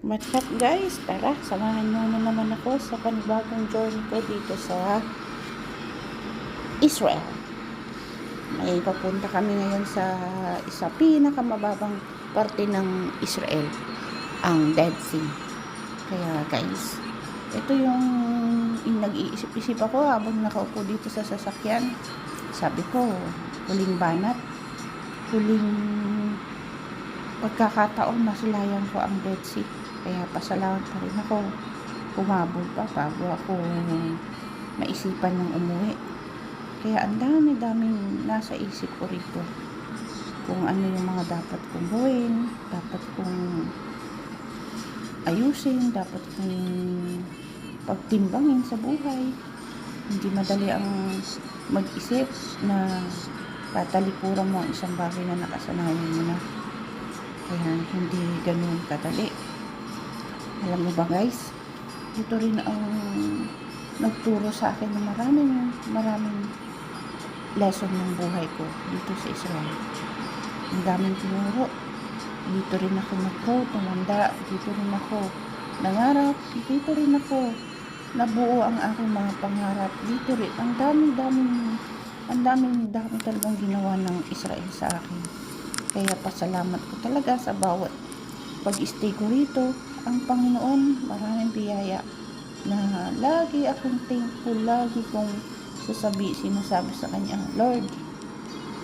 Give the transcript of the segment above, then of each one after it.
What's up guys? Tara, samahan nyo na naman ako sa panibagong journey ko dito sa Israel. May papunta kami ngayon sa isa pinakamababang parte ng Israel, ang Dead Sea. Kaya guys, ito yung nag-iisip-isip ako habang nakaupo dito sa sasakyan. Sabi ko, huling banat, huling pagkakataon masilayan ko ang Dead Sea. Kaya pasalamat pa rin ako. Humabol pa bago ako maisipan ng umuwi. Kaya ang dami-daming nasa isip ko rito. Kung ano yung mga dapat kong gawin, dapat kong ayusin, dapat kong pagtimbangin sa buhay. Hindi madali ang mag-isip na tatalikuran mo ang isang bagay na nakasanayan mo na. Kaya hindi ganun kadali. Alam mo ba guys, ito rin ang nagturo sa akin ng maraming lesson ng buhay ko dito sa Israel. Ang daming tinuro. Dito rin ako nag-grow, tumanda. Dito rin ako nangarap. Dito rin ako nabuo ang aking mga pangarap. Dito rin. Ang daming talagang ginawa ng Israel sa akin. Kaya pasalamat ko talaga sa bawat pag-stay ko rito. Ang Panginoon, maraming biyaya na lagi akong thankful, lagi kong sinasabi sa Kanya, Lord,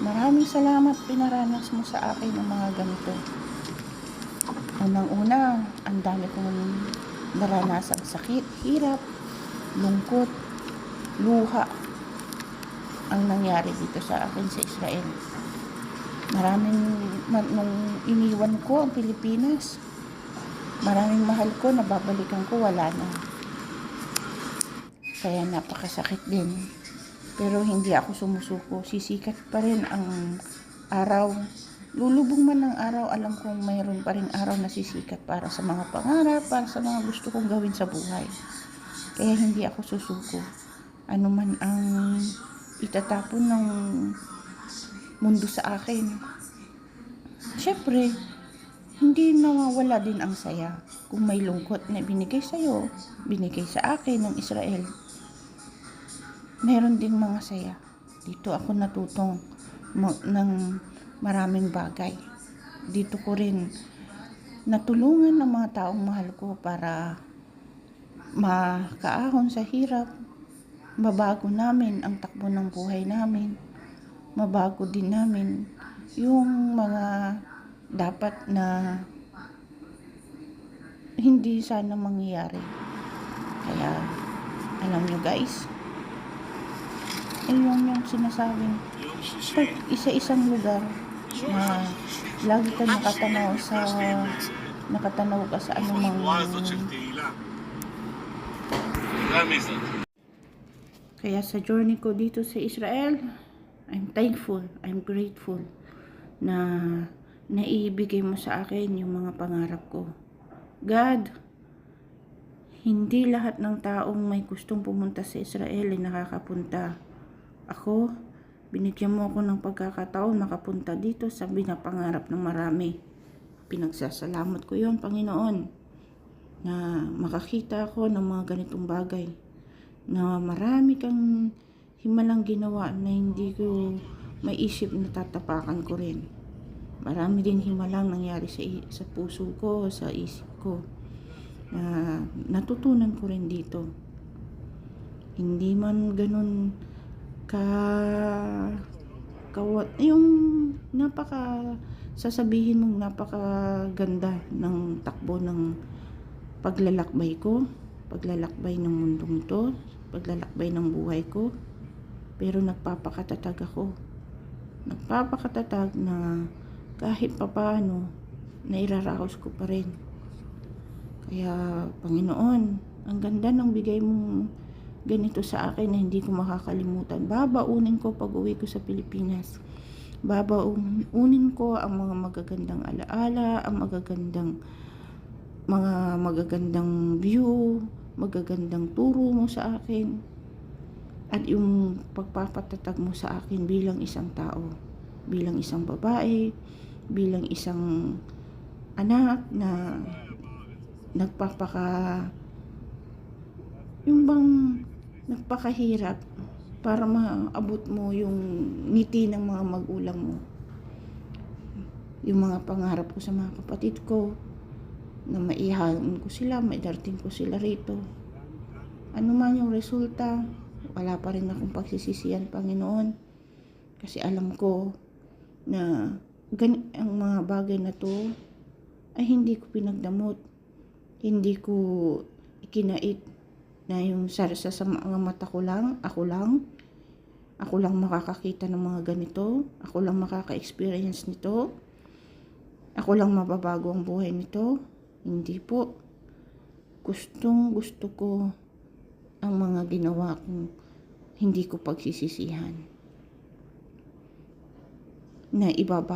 maraming salamat pinaranas mo sa akin ang mga ganito. Unang-una, ang dami kong naranasang sakit, hirap, lungkot, luha ang nangyari dito sa akin sa Israel. Nung iniwan ko ang Pilipinas, maraming mahal ko, nababalikan ko, wala na. Kaya napakasakit din. Pero hindi ako sumusuko. Sisikat pa rin ang araw. Lulubog man ang araw, alam kong mayroon pa rin araw na sisikat para sa mga pangarap, para sa mga gusto kong gawin sa buhay. Kaya hindi ako susuko. Ano man ang itatapon ng mundo sa akin. Siyempre, hindi nawawala din ang saya. Kung may lungkot na binigay sa'yo, binigay sa akin ng Israel, meron din mga saya. Dito ako natutong ng maraming bagay. Dito ko rin natulungan ng mga taong mahal ko para makaahon sa hirap. Mabago namin ang takbo ng buhay namin. Mabago din namin yung mga dapat na hindi sana mangyayari. Kaya alam nyo guys, yung sinasabing pag isa-isang lugar na lagi ka nakatanaw ka sa anumang kaya sa journey ko dito sa Israel, I'm thankful, I'm grateful na naibigay mo sa akin yung mga pangarap ko. God, hindi lahat ng taong may gustong pumunta sa Israel ay nakakapunta. Ako, binigyan mo ako ng pagkakataon makapunta dito sa binapangarap ng marami. Pinagsasalamat ko yon, Panginoon, na makakita ako ng mga ganitong bagay. Na marami kang himalang ginawa na hindi ko maisip na tatapakan ko rin. Marami din himalang nangyari sa puso ko, sa isip ko. Na natutunan ko rin dito. Hindi man ganun yung sasabihin mong napakaganda ng takbo ng paglalakbay ko, paglalakbay ng mundong ito, paglalakbay ng buhay ko. Pero nagpapakatatag ako. Nagpapakatatag na kahit papaano, nairaraos ko pa rin. Kaya, Panginoon, ang ganda ng bigay mong ganito sa akin na hindi ko makakalimutan. Babaunin ko pag uwi ko sa Pilipinas. Babaunin ko ang mga magagandang alaala, ang magagandang view, magagandang turo mo sa akin. At yung pagpapatatag mo sa akin bilang isang tao, bilang isang babae, bilang isang anak na yung bang nagpakahirap para maabot mo yung ngiti ng mga magulang mo. Yung mga pangarap ko sa mga kapatid ko, na maihaon ko sila, maidarating ko sila rito. Ano man yung resulta, wala pa rin akong pagsisisihan, Panginoon. Kasi alam ko na ang mga bagay na to ay hindi ko pinagdamot. Hindi ko ikinait na yung sa mga mata ko lang, ako lang makakakita ng mga ganito, ako lang makaka-experience nito, ako lang mababago ang buhay nito. Hindi po. Gusto ko ang mga ginawa kong hindi ko pagsisisihan. Na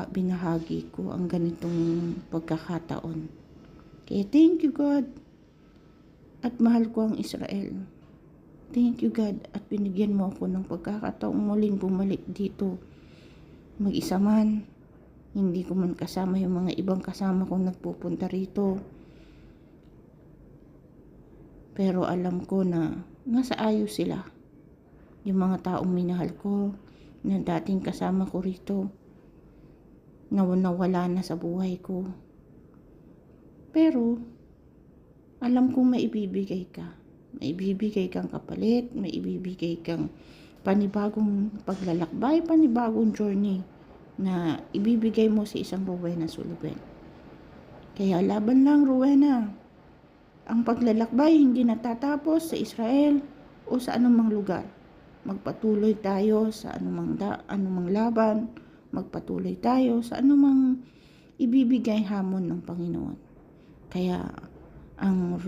binahagi ko ang ganitong pagkakataon. Kaya thank you God. At mahal ko ang Israel. Thank you God at binigyan mo ako ng pagkakataong muling bumalik dito. Mag-isa man, hindi ko man kasama yung mga ibang kasama kong nagpupunta rito. Pero alam ko na nasa ayos sila. Yung mga taong minahal ko, na dating kasama ko rito, nawala na sa buhay ko. Pero, alam kong maibibigay ka. Maibibigay kang kapalit, maibibigay kang panibagong paglalakbay, panibagong journey na ibibigay mo sa isang Rowena Sullivan. Kaya laban lang, Rowena. Ang paglalakbay hindi natatapos sa Israel o sa anumang lugar. Magpatuloy tayo sa anumang laban, magpatuloy tayo sa anumang ibibigay hamon ng Panginoon. Kaya ang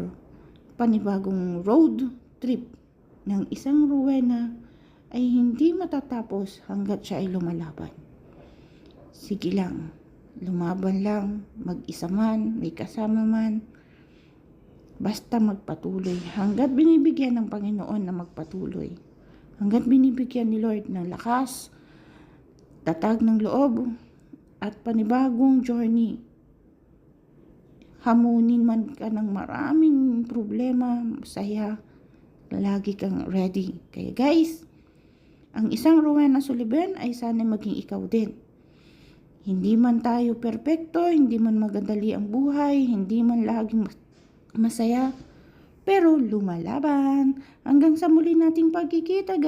panibagong road trip ng isang Rowena ay hindi matatapos hanggat siya ay lumalaban. Sige lang, lumaban lang, mag-isa man, may kasama man, basta magpatuloy hanggat binibigyan ng Panginoon na magpatuloy. Hanggat binibigyan ni Lord ng lakas, tatag ng loob, at panibagong journey. Hamunin man ka ng maraming problema, saya, lagi kang ready. Kaya guys, ang isang Rowena Sullivan ay sana maging ikaw din. Hindi man tayo perpekto, hindi man magadali ang buhay, hindi man laging masaya, pero lumalaban hanggang sa muli nating pagkikita, guys.